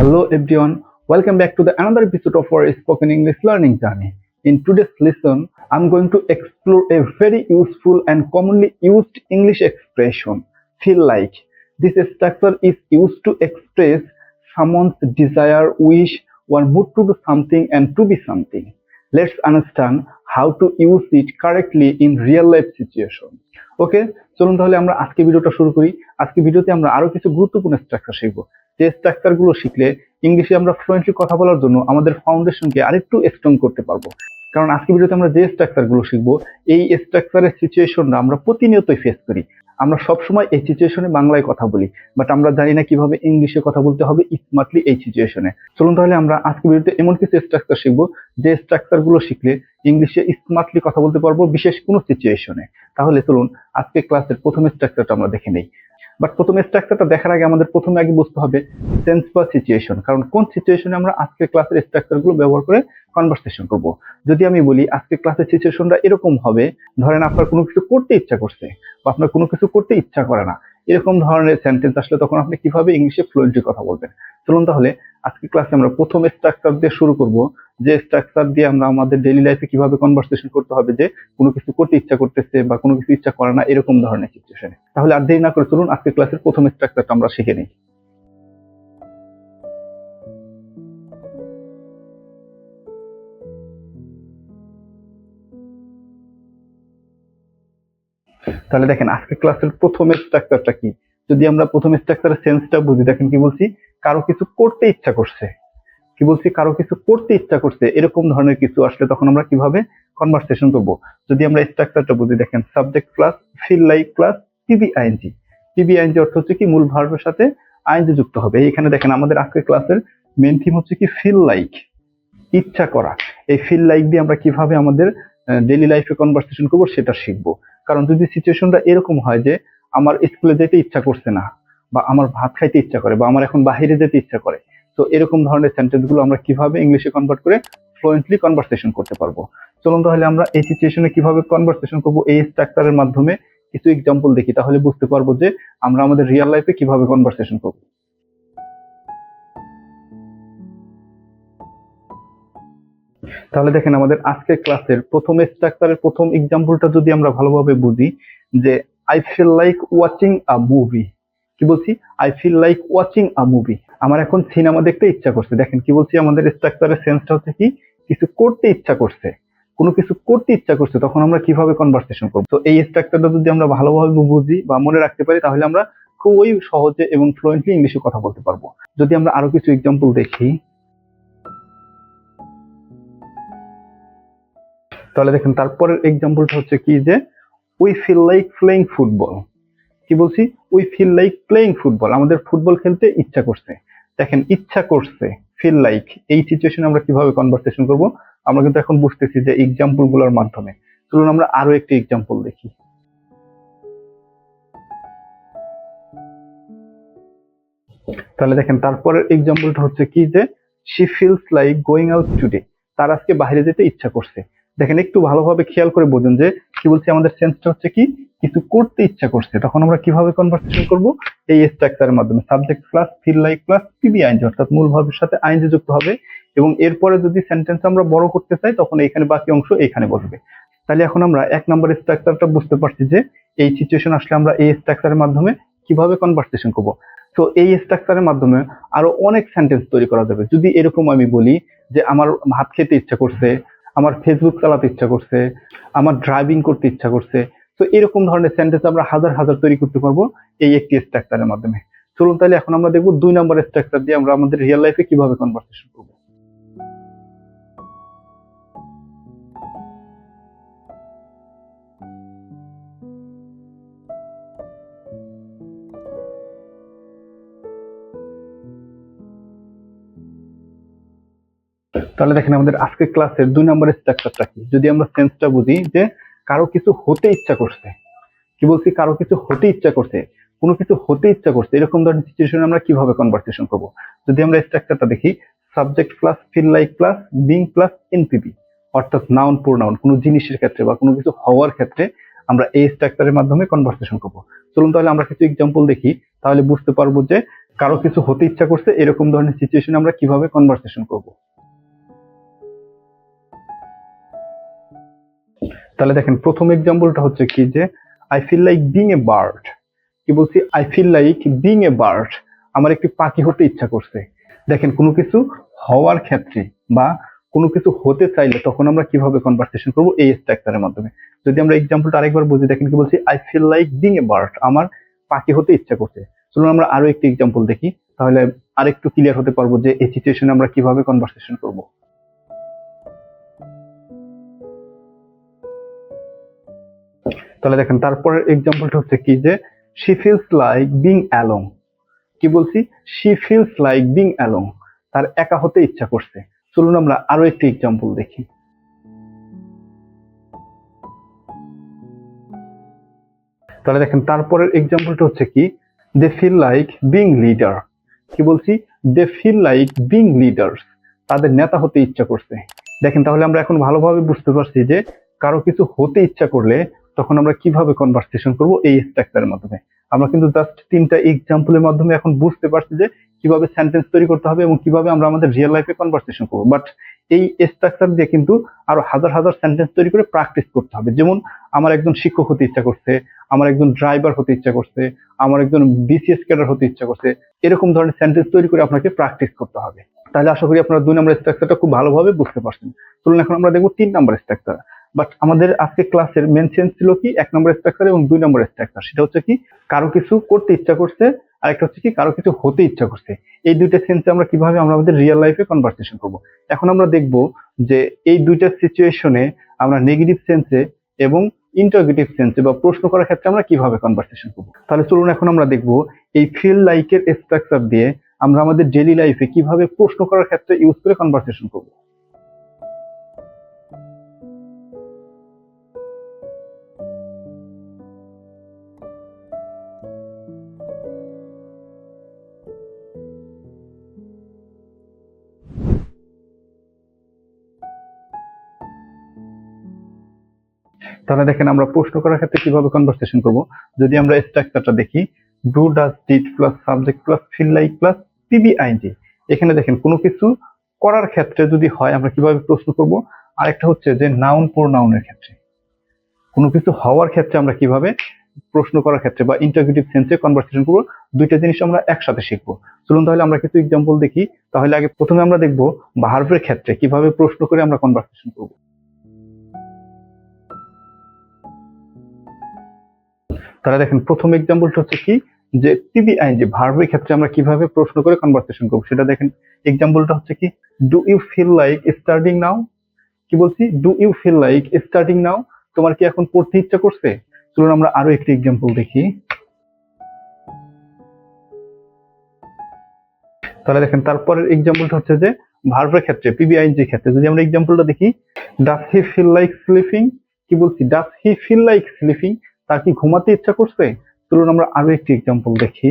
Hello everyone, welcome back to the another episode of our spoken English learning journey. In today's lesson, I'm going to explore a very useful and commonly used English expression, feel like. This structure is used to express someone's desire, wish, or mood to do something and to be something. Let's understand how to use it correctly in real life situation. ওকে, চলুন তাহলে আমরা আজকে ভিডিওটা শুরু করি। আজকে ভিডিওতে আমরা আরো কিছু গুরুত্বপূর্ণ স্ট্রাকচার শিখবো, যে স্ট্রাকচার গুলো শিখলে ইংলিশে আমরা ফ্লুয়েন্টলি কথা বলার জন্য আমাদের ফাউন্ডেশনকে আরেকটু স্ট্রং করতে পারবো। কারণ আজকে ভিডিওতে আমরা যে স্ট্রাকচার গুলো শিখবো, এই স্ট্রাকচারের সিচুয়েশনটা আমরা প্রতিনিয়তই ফেস করি। আমরা সবসময় এই সিচুয়েশনে বাংলায় কথা বলি, বাট আমরা জানি না কিভাবে ইংলিশে কথা বলতে হবে স্মার্টলি এই সিচুয়েশনে। চলুন তাহলে আমরা আজকে ভিডিওতে এমন কিছু স্ট্রাকচার শিখবো, যে স্ট্রাকচার গুলো শিখলে ইংলিশে স্মার্টলি কথা বলতে পারবো বিশেষ কোনো সিচুয়েশনে। তাহলে চলুন আজকে ক্লাসের প্রথম স্ট্রাকচারটা আমরা দেখে নেই। বাট প্রথম স্ট্রাকচারটা দেখার আগে আমাদের প্রথমে আগে বুঝতে হবে সেন্স বা সিচুয়েশন, কারণ কোন সিচুয়েশনে আমরা আজকে ক্লাসের স্ট্রাকচার গুলো ব্যবহার করে কনভারসেশন করব। যদি আমি বলি আজকে ক্লাসের সিচুয়েশনটা এরকম হবে, ধরেন আপনার কোনো কিছু করতে ইচ্ছা করছে বা আপনার কোনো কিছু করতে ইচ্ছা করে না, এরকম ধরনের সেন্টেন্স আসলে তখন আপনি কিভাবে ইংলিশে ফ্লুয়েন্টলি কথা বলবেন। চলুন তাহলে আজকে ক্লাসে আমরা প্রথম স্ট্রাকচার দিয়ে শুরু করব, যে স্ট্রাকচার দিয়ে আমরা আমাদের ডেইলি লাইফে কিভাবে কনভারসেশন করতে হবে, যে কোনো কিছু করতে ইচ্ছা করতেছে বা কোনো কিছু ইচ্ছা করে না এরকম ধরনের সিচুয়েশনে। তাহলে আর দেরি না করে চলুন আজকে ক্লাসের প্রথম স্ট্রাকচারটা আমরা শিখে নিই। তাহলে দেখেন আজকে ক্লাসের প্রথম স্ট্রাকচারটা কি। যদি আমরা প্রথম স্ট্রাকচারের সেন্সটা বুঝি, দেখেন কি বলছি, কারো কিছু করতে ইচ্ছা করছে। কি বলছি, কারো কিছু করতে ইচ্ছা করছে এরকম ধরনের কিছু আসলে তখন আমরা কিভাবে কনভারসেশন করব। যদি আমরা স্ট্রাকচারটা বুঝি, দেখেন subject plus feel like plus PBING. PBING অর্থ হচ্ছে কি মূল ভার্বের সাথে আইএনজি যুক্ত হবে। এখানে দেখেন আমাদের আজকে ক্লাসের মেইন থিম হচ্ছে কি ফিল লাইক, ইচ্ছা করা। এই ফিল লাইক দিয়ে আমরা কিভাবে আমাদের ডেইলি লাইফে কনভারসেশন করবো সেটা শিখবো। কারণ যদি সিচুয়েশনটা এরকম হয় যে আমার স্কুলে যেতে ইচ্ছা করছে না, বা আমার ভাত খাইতে ইচ্ছা করে, বা আমার এখন বাইরে যেতে ইচ্ছা করে, তো এরকম ধরনের সেন্টেন্স গুলো আমরা কিভাবে ইংলিশে কনভার্ট করে ফ্লুয়েন্টলি কনভারসেশন করতে পারবো। চলুন তাহলে আমরা এই সিচুয়েশনে কিভাবে কনভারসেশন করবো এই স্ট্রাকচারের মাধ্যমে কিছু এক্সাম্পল দেখি, তাহলে বুঝতে পারবো যে আমরা আমাদের রিয়েল লাইফে কিভাবে কনভারসেশন করবো। তাহলে দেখেন আমাদের আজকের ক্লাসের প্রথম স্ট্রাকচারের প্রথম এক্সাম্পলটা যদি আমরা ভালোভাবে বুঝি, যে I feel like watching a movie. কি বলছি, I feel like watching a movie, আমার এখন সিনেমা দেখতে ইচ্ছা করছে। দেখেন কি বলছি, আমাদের স্ট্রাকচারের সেন্সটা হচ্ছে কি কিছু করতে ইচ্ছা করছে, কোনো কিছু করতে ইচ্ছা করছে, তখন আমরা কিভাবে কনভারসেশন করবো। তো এই স্ট্রাকচারটা যদি আমরা ভালোভাবে বুঝি বা মনে রাখতে পারি, তাহলে আমরা খুবই সহজে এবং ফ্লুয়েন্টলি ইংলিশে কথা বলতে পারবো। যদি আমরা আরো কিছু এক্সাম্পল দেখি, তাহলে দেখেন তারপরের এক্সাম্পলটা হচ্ছে কি, যে we feel like playing football. কি বলছি, we feel like playing football, আমাদের ফুটবল খেলতে ইচ্ছা করছে। দেখেন ইচ্ছা করছে, ফিল লাইক, এই সিচুয়েশনে আমরা কিভাবে কনভারসেশন করব আমরা কিন্তু এখন বুঝতেছি যে এক্সাম্পল গুলোর মাধ্যমে। চলুন আমরা আরো একটি এক্সাম্পল দেখি। তাহলে দেখেন তারপরের এক্সাম্পলটা হচ্ছে কি, যে she feels like going out today, তার আজকে বাইরে যেতে ইচ্ছা করছে। দেখেন একটু ভালোভাবে খেয়াল করে বোঝেন যে কি বলছি, আমাদের সেন্সটা হচ্ছে কি কিছু করতে ইচ্ছা করছে, তখন আমরা কিভাবে কনভারসেশন করব এই স্ট্রাকচারের মাধ্যমে। Subject plus feel like plus PBING, অর্থাৎ মূল ভার্বের সাথে আইএনজি যুক্ত হবে, এবং এরপরে যদি সেন্টেন্স আমরা বড় করতে চাই তখন এখানে বাকি অংশ এখানে বসবে। তাহলে এখন আমরা এক নম্বর স্ট্রাকচারটা বুঝতে পারছি, যে এই সিচুয়েশন আসলে আমরা এই স্ট্রাকচারের মাধ্যমে কিভাবে কনভারসেশন করব। তো এই স্ট্রাকচারের মাধ্যমে আরো অনেক সেন্টেন্স তৈরি করা যাবে। যদি এরকম আমি বলি যে আমার ভাত খেতে ইচ্ছা করছে, আমার ফেসবুক চালাতে ইচ্ছা করছে, আমার ড্রাইভিং করতে ইচ্ছা করছে, তো এরকম ধরনের সেন্টেন্স আমরা হাজার হাজার তৈরি করতে পারবো এই একটি স্ট্রাকচারের মাধ্যমে। চলুন তাহলে এখন আমরা দেখবো 2 নম্বর স্ট্রাকচার দিয়ে আমরা আমাদের রিয়েল লাইফে কিভাবে কনভারসেশন করবো। তাহলে দেখেন আমাদের আজকের ক্লাসের 2 নম্বর স্ট্রাকচারটা কি। যদি আমরা সেন্সটা বুঝি, যে কারো কিছু হতে ইচ্ছা করছে। কি বলছি, কারো কিছু হতে ইচ্ছা করছে, কোনো কিছু হতে ইচ্ছা করছে, এরকম ধরনের সিচুয়েশনে আমরা কিভাবে কনভারসেশন করব। যদি আমরা স্ট্রাকচারটা দেখি, subject plus feel like plus being plus NPB, অর্থাৎ নাউন প্রোনাউন, কোনো জিনিসের ক্ষেত্রে বা কোনো কিছু হওয়ার ক্ষেত্রে আমরা এই স্ট্রাকচারের মাধ্যমে কনভারসেশন করব। চলুন তাহলে আমরা কিছু এক্সাম্পল দেখি, তাহলে বুঝতে পারবো যে কারো কিছু হতে ইচ্ছা করছে, এরকম ধরনের সিচুয়েশনে আমরা কিভাবে কনভারসেশন করব। তাহলে দেখেন প্রথম এক্সাম্পলটা হচ্ছে কি যে I feel like being a bird. কি বলছি? I feel like being a bird, আমার একটি পাখি হতে ইচ্ছা করছে। দেখেন কোনো কিছু হওয়ার ক্ষেত্রে বা কোনো কিছু হতে চাইলে তখন আমরা কিভাবে কনভারসেশন করব, এই স্ট্রাকচারের মাধ্যমে। যদি আমরা এক্সাম্পলটা আরেকবার বুঝি, দেখেন কি বলছি, I feel like being a bird, আমার পাখি হতে ইচ্ছা করছে। চলুন আমরা আরো একটি এক্সাম্পল দেখি, তাহলে আরেকটু ক্লিয়ার হতে পারবো যে এই সিচুয়েশনে আমরা কিভাবে কনভারসেশন করব। তাহলে দেখেন তারপরের এক্সাম্পলটা হচ্ছে কি যে she feels like being along. কি বলছি? She feels like being along, তার একা হতে ইচ্ছা করছে। চলুন আমরা আরো একটি এক্সাম্পল দেখি। তাহলে দেখেন তারপরের এক্সাম্পলটা হচ্ছে কি, they feel like being leader. কি বলছি? They feel like being leaders, তাদের নেতা হতে ইচ্ছা করছে। দেখেন তাহলে আমরা এখন ভালোভাবে বুঝতে পারছি যে কারো কিছু হতে ইচ্ছা করলে তখন আমরা কিভাবে কনভারসেশন করব, এই স্ট্রাকচারের মাধ্যমে। আমরা কিন্তু জাস্ট 3টা এক্সাম্পলের মাধ্যমে এখন বুঝতে পারছি যে কিভাবে সেন্টেন্স তৈরি করতে হবে এবং কিভাবে আমরা আমাদের রিয়েল লাইফে কনভারসেশন করবো। বাট এই স্ট্রাকচার দিয়ে কিন্তু আরো হাজার হাজার সেন্টেন্স তৈরি করে প্র্যাকটিস করতে হবে। যেমন আমার একজন শিক্ষক হতে ইচ্ছা করছে, আমার একজন ড্রাইভার হতে ইচ্ছা করছে, আমার একজন বিসিএস ক্যাডার হতে ইচ্ছা করছে। এরকম ধরনের সেন্টেন্স তৈরি করে আপনাকে প্র্যাকটিস করতে হবে। তাহলে আশা করি আপনারা 2 নম্বর স্ট্রাকচারটা খুব ভালোভাবে বুঝতে পারছেন। চলুন এখন আমরা দেখবো 3 নম্বর স্ট্রাকচার। বাট আমাদের আজকে ক্লাসের মেন সেন্স ছিল কি 1 নম্বর স্ট্রাকচার এবং 2 নম্বর স্ট্রাকচার। সেটা হচ্ছে কি কারো কিছু করতে ইচ্ছা করছে, আর একটা হচ্ছে কি কারো কিছু হতে ইচ্ছা করছে। এই দুইটা সেন্সে আমরা কিভাবে আমরা আমাদের রিয়েল লাইফে কনভারসেশন করব। এখন আমরা দেখব যে এই দুইটা সিচুয়েশনে আমরা নেগেটিভ সেন্সে এবং ইন্টারোগেটিভ সেন্সে বা প্রশ্ন করার ক্ষেত্রে আমরা কিভাবে কনভারসেশন করব। তাহলে চলুন এখন আমরা দেখব এই ফিল লাইকের স্ট্রাকচার দিয়ে আমরা আমাদের ডেইলি লাইফে কিভাবে প্রশ্ন করার ক্ষেত্রে ইউজ করে কনভারসেশন করব। তাহলে দেখেন আমরা প্রশ্ন করার ক্ষেত্রে কিভাবে কনভারসেশন করব। যদি আমরা স্ট্রাকচারটা দেখি, do does did plus subject plus feel like plus PBING. এখানে দেখেন কোনো কিছু করার ক্ষেত্রে যদি হয় আমরা কিভাবে প্রশ্ন করব। আরেকটা হচ্ছে যে নাউন প্রোনাউনের ক্ষেত্রে, কোনো কিছু হওয়ার ক্ষেত্রে আমরা কিভাবে প্রশ্ন করার ক্ষেত্রে বা ইন্টারোগেটিভ সেন্সে কনভারসেশন করব। দুইটা জিনিস আমরা একসাথে শিখবো। চলুন তাহলে আমরা কিছু এক্সাম্পল দেখি। তাহলে আগে প্রথমে আমরা দেখব ভার্বের ক্ষেত্রে কিভাবে প্রশ্ন করে আমরা কনভারসেশন করব। তাহলে দেখেন প্রথম এক্সাম্পলটা হচ্ছে কি যে পিবিআইএনজি ভার্বের ক্ষেত্রে আমরা কিভাবে প্রশ্ন করে কনভারসেশন করব সেটা দেখেন। এক্সাম্পলটা হচ্ছে কি, do you feel like starting now. কি বলছি? Do you feel like starting now, তোমার কি এখন পড়তে ইচ্ছা করছে। চলুন আমরা আরো একটি এক্সাম্পল দেখি। তাহলে দেখেন তারপরের এক্সাম্পলটা হচ্ছে যে ভার্বের ক্ষেত্রে পিবিআইএনজি ক্ষেত্রে যদি আমরা এক্সাম্পলটা দেখি, does he feel like sleeping. কি বলছি? Does he feel like sleeping, তার কি ঘুমাতে ইচ্ছা করছে। চলুন আমরা আরো একটি এক্সাম্পল দেখি।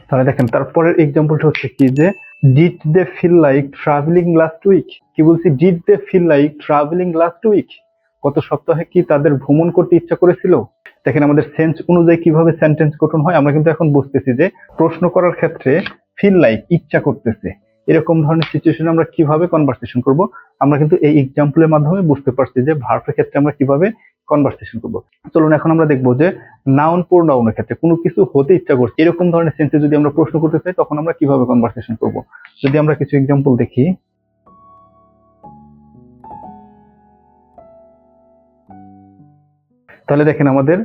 তাহলে দেখেন তারপরের এক্সাম্পলটা হচ্ছে কি যে did they feel like travelling last week. কি বলছি? Did they feel like travelling last week, গত সপ্তাহে কি তাদের ভ্রমণ করতে ইচ্ছা করেছিল। দেখেন আমাদের সেন্স অনুযায়ী কিভাবে সেন্টেন্স গঠন হয় আমরা কিন্তু এখন বুঝতেছি যে প্রশ্ন করার ক্ষেত্রে ফিল লাইক ইচ্ছা করতেছে, এরকম ধরনের সিচুয়েশনে আমরা কিভাবে কনভারসেশন করব। আমরা কিন্তু এই এক্সাম্পলের মাধ্যমে বুঝতে পারছি যে ভার্বের ক্ষেত্রে আমরা কিভাবে কনভারসেশন করব। চলুন এখন আমরা দেখবো যে নাউন প্রোনাউনের ক্ষেত্রে কোনো কিছু হতে ইচ্ছা করছে এরকম ধরনের সেন্সে যদি আমরা প্রশ্ন করতে চাই তখন আমরা কিভাবে কনভারসেশন করব। যদি আমরা কিছু এক্সাম্পল দেখি, তাহলে দেখেন আমাদের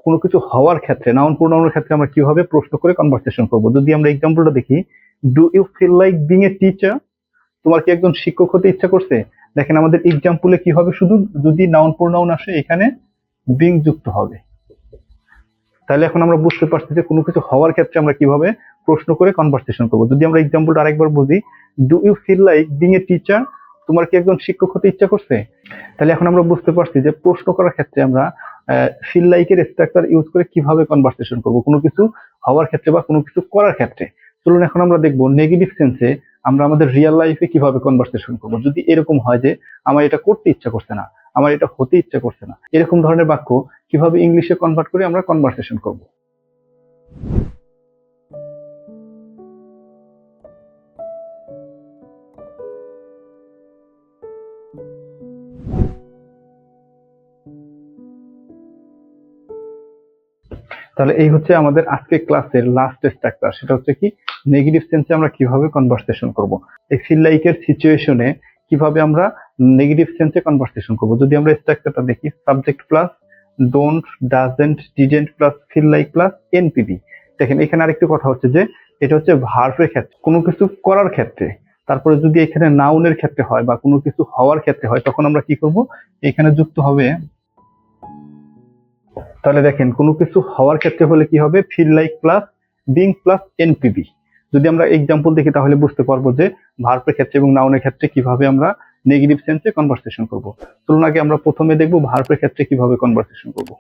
কোনো কিছু হওয়ার ক্ষেত্রে নাউন প্রোনাউনের ক্ষেত্রে আমরা কিভাবে প্রশ্ন করে কনভারসেশন করব। যদি আমরা এক্সাম্পলটা দেখি, do you feel like being a teacher, তোমার কি একজন শিক্ষক হতে ইচ্ছা করছে। দেখেন আমাদের এক্সাম্পলে কি হবে, শুধু যদি নাউন প্রোনাউন আসে এখানে বিং যুক্ত হবে। তাহলে এখন আমরা বুঝতে পারছি যে কোনো কিছু হওয়ার ক্ষেত্রে আমরা কিভাবে প্রশ্ন করে কনভারসেশন করব। যদি আমরা এক্সাম্পলটা আরেকবার বুঝি, do you feel like being a teacher, তোমার কি একজন শিক্ষক হতে ইচ্ছা করছে। তাহলে এখন আমরা বুঝতে পারছি যে প্রশ্ন করার ক্ষেত্রে আমরা ফিল লাইকের স্ট্রাকচার ইউজ করে কিভাবে কনভারসেশন করব কোনো কিছু হওয়ার ক্ষেত্রে বা কোনো কিছু করার ক্ষেত্রে। চলুন এখন আমরা দেখবো নেগেটিভ সেন্সে আমরা আমাদের রিয়েল লাইফে কিভাবে কনভারসেশন করব। যদি এরকম হয় যে আমার এটা করতে ইচ্ছা করছে না, আমার এটা হতে ইচ্ছা করছে না, এরকম ধরনের বাক্য কিভাবে ইংলিশে কনভার্ট করে আমরা কনভারসেশন করব। তাহলে এই হচ্ছে আমাদের আজকের ক্লাসের লাস্ট স্ট্রাকচার, সেটা হচ্ছে কি নেগেটিভ সেন্সে আমরা কিভাবে কনভারসেশন করব। এই ফিল লাইকের সিচুয়েশনে কিভাবে আমরা নেগেটিভ সেন্সে কনভারসেশন করব। যদি আমরা স্ট্রাকচারটা দেখি, subject plus don't, doesn't, didn't plus feel like plus NPV. দেখেন এখানে আরেকটি কথা হচ্ছে যে এটা হচ্ছে ভার্বের ক্ষেত্রে, কোনো কিছু করার ক্ষেত্রে। তারপরে যদি এখানে নাউনের ক্ষেত্রে হয় বা কোনো কিছু হওয়ার ক্ষেত্রে হয়, তখন আমরা কি করব, এখানে যুক্ত হবে। তাহলে দেখেন কোনো কিছু হওয়ার ক্ষেত্রে হলে কি হবে, feel like plus being plus NPV. যদি আমরা এক্সাম্পল দেখি তাহলে বুঝতে পারবো যে ভার্বের ক্ষেত্রে এবং নাউনের ক্ষেত্রে কিভাবে আমরা নেগেটিভ সেন্সে কনভারসেশন করব। চলুন আগে আমরা প্রথমে দেখবো ভার্বের ক্ষেত্রে কিভাবে কনভারসেশন করব।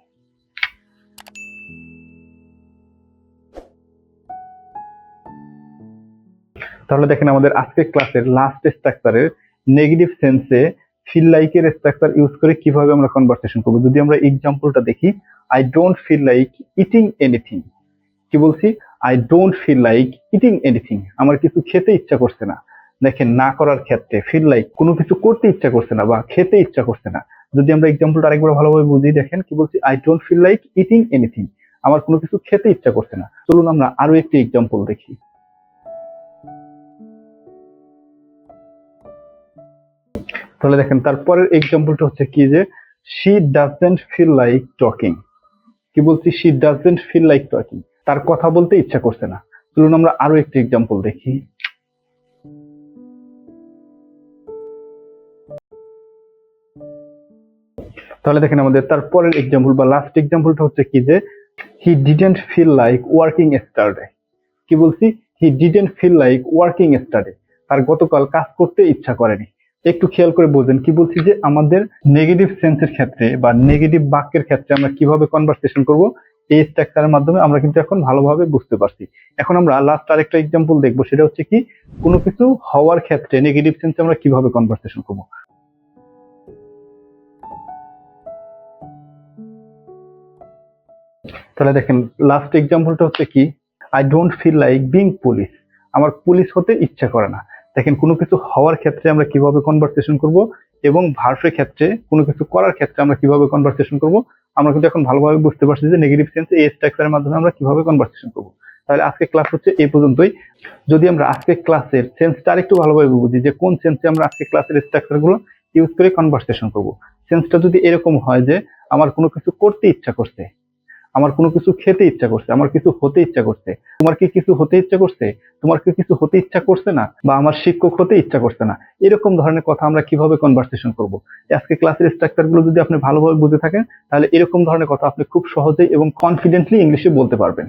তাহলে দেখেন আমাদের আজকের ক্লাসের লাস্ট স্ট্রাকচারের নেগেটিভ সেন্সে ফিল লাইকের স্ট্রাকচার ইউজ করে কিভাবে আমরা কনভারসেশন করব। যদি আমরা এক্সাম্পলটা দেখি, I don't feel like eating anything. কি বলছি, I don't feel like eating anything, আমার কিছু খেতে ইচ্ছা করছে না। দেখেন না করার ক্ষেত্রে ফিল লাইক কোনো কিছু করতে ইচ্ছা করছে না বা খেতে ইচ্ছা করছে না। যদি আমরা এক্সাম্পলটা আরেকবার ভালোভাবে বুঝি, দেখেন কি বলছি, I don't feel like eating anything, আমার কোনো কিছু খেতে ইচ্ছা করছে না। চলুন আমরা আরো একটি এক্সাম্পল দেখি। তাহলে দেখেন তারপরের এক্সাম্পলটা হচ্ছে কি যে she doesn't feel like talking. কি বলছি, she doesn't feel like talking, তার কথা বলতে ইচ্ছা করছে না। চলুন আমরা আরো একটি এক্সাম্পল দেখি। তাহলে দেখেন আমাদের তারপরের এক্সাম্পল বা লাস্ট এক্সাম্পলটা হচ্ছে কি যে he didn't feel like working yesterday. কি বলছি, he didn't feel like working yesterday, তার গতকাল কাজ করতে ইচ্ছা করেনি। একটু খেয়াল করে বোঝেন, কি বলছি যে আমাদের নেগেটিভ সেন্সের ক্ষেত্রে বা নেগেটিভ বাক্যের ক্ষেত্রে আমরা কিভাবে কনভারসেশন করব, এই স্ট্রাকচারের মাধ্যমে আমরা কিন্তু এখন ভালোভাবে বুঝতে পারছি। এখন আমরা লাস্ট আরেকটা এক্সাম্পল দেখবো, সেটা হচ্ছে কি কোনো কিছু হওয়ার ক্ষেত্রে নেগেটিভ সেন্সে আমরা কিভাবে কনভারসেশন করব। তাহলে দেখেন লাস্ট এক্সাম্পলটা হচ্ছে কি, I don't feel like being police, আমার পুলিশ হতে ইচ্ছা করে না। দেখেন কোনো কিছু হওয়ার ক্ষেত্রে আমরা কিভাবে কনভারসেশন করব এবং ভার্বের ক্ষেত্রে কোনো কিছু করার ক্ষেত্রে আমরা কিভাবে কনভারসেশন করব, আমরা কিন্তু এখন ভালোভাবে বুঝতে পারছি যে নেগেটিভ সেন্সে এই স্ট্রাকচারের মাধ্যমে আমরা কিভাবে কনভারসেশন করব। তাহলে আজকে ক্লাস হচ্ছে এই পর্যন্তই। যদি আমরা আজকে ক্লাসের সেন্সটা আরেকটু ভালোভাবে বুঝি যে কোন সেন্সে আমরা আজকে ক্লাসের স্ট্রাকচার গুলো ইউজ করে কনভারসেশন করব, সেন্সটা যদি এরকম হয় যে আমার কোনো কিছু করতে ইচ্ছা করছে, আমার কোনো কিছু খেতে ইচ্ছা করছে, আমার কিছু হতে ইচ্ছা করছে, তোমার কি কিছু হতে ইচ্ছা করছে, তোমার কি কিছু হতে ইচ্ছা করছে না, বা আমার শিক্ষক হতে ইচ্ছা করছে না, এরকম ধরনের কথা আমরা কিভাবে কনভারসেশন করব। আজকে ক্লাসের স্ট্রাকচার গুলো যদি আপনি ভালোভাবে বুঝে থাকেন, তাহলে এরকম ধরনের কথা আপনি খুব সহজেই এবং কনফিডেন্টলি ইংলিশে বলতে পারবেন।